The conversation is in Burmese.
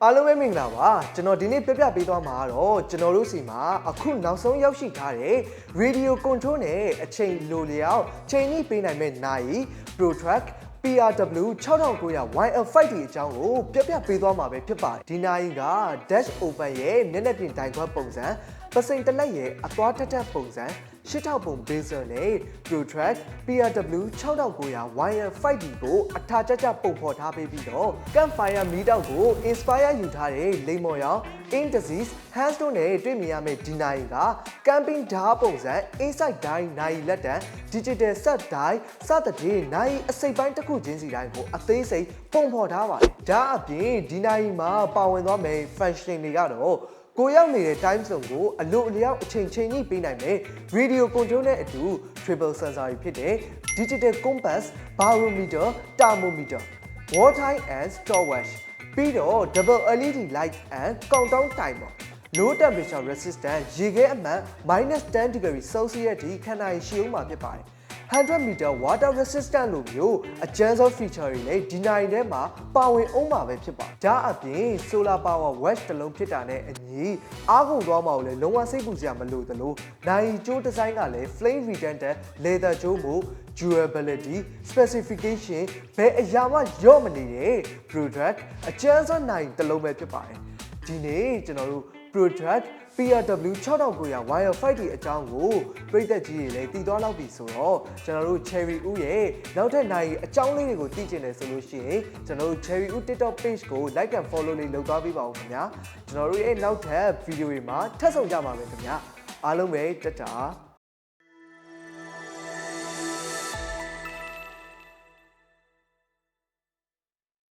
အားလုံးပဲမင်္ဂလာပါကျွန်တော်ဒီနေ့ပြပြပေးသွားမှာတော့ကျွန်တော်တို့စီမှာအခုနောက်ဆုံးရောက်ရှိထားတဲ့ Radio Control နဲ့အချိန်လိုလျောက်ချိန်ညှိပေးနိုင်မဲ့နိုင် ProTrack PRW 6900 YL5 ဒီအကြောင်းကိုပြပြပေးသွားမှာပဲဖြစ်ပါတယ်ဒီနိုင်က Dash Open ရဲ့နက်နက်ပြင်တိုင်ခွက်ပုံစံပစိန်တလက်ရဲ့အသွားတက်တက်ပုံစံ8000ပုံ Bezel နဲ့ ProTrack PRW 6900 YL5 ဒီကိုအထာကြကြပုံဖော်ထားပေးပြီးတော့ Campfire မီးတောက်ကို inspire ယူထားတဲ့လိမ္မော်ရောင် In Disease Hands တို့နဲ့တွေ့မြင်ရမယ့်ဒီနိုင်က Camping ဓာတ်ပုံစံ Inside ဒိုင်းနိုင်လက်တံ Digital Set ဒိုင်းစသဖြင့်နိုင်အစိပ်ပိုင်းတစ်ခုချင်းစီတိုင်းကိုအသေးစိတ်ပုံဖော်ထားပါတယ်ဒါအပြင်ဒီနိုင်မှာပါဝင်သွားမယ့် function တွေကတော့ကိုရောက်နေတဲ့ time zone ကိုအလိုအလျောက်အချိန်ချင်းညှိပေးနိုင်မယ် Radio Control နဲ့အတူ triple sensor တွေဖြစ်တဲ့ Digital Compass, Barometer, Thermometer, Water Time and Stopwatch ပြီးတော့ Double LED Light and Countdown Timer Low Temperature Resistant ရေခဲအမှန် -10 degree Celsius ထိခံနိုင်ရှိဦးမှာဖြစ်ပါတယ်100 meter water resistant လို့မျိုးအကျန်းဆုံး feature တွေလည်းဒီနိုင်ထဲမှာပါဝင်အောင်မှာပဲဖြစ်ပါဒါအပြင် solar power watch တစ်လုံးဖြစ်တာနဲ့အညီအားကုန်သွားမှာကိုလည်းလုံးဝစိတ်ပူစရာမလိုသလိုနိုင်ကျိုးဒီဇိုင်းကလည်း flame retardant leather ကျိုးမို့ durability specification ဘယ်အရာမှရော့မနေတဲ့ product အကျန်းဆုံးနိုင်တစ်လုံးပဲဖြစ်ပါတယ်ဒီနေ့ကျွန်တော်တို့ ProTrack PRW 6900 YL5 ဒီအကြောင်းကိုပြည်သက်ကြီးတွေလည်းတည်သွားလောက်ပြီဆိုတော့ကျွန်တော်တို့ Cherry ဦးရဲ့နောက်ထပ်နိုင်အကြောင်းလေးတွေကိုသိချင်တယ်ဆိုလို့ရှိရင်ကျွန်တော်တို့ Cherry ဦး TikTok page ကို like and follow လေးလုပ်သွားပေးပါဦးခင်ဗျာကျွန်တော်တို့ရဲ့နောက်ထပ်ဗီဒီယိုတွေမှာထပ်ဆောင်ကြပါမယ်ခင်ဗျာအားလုံးပဲတတာ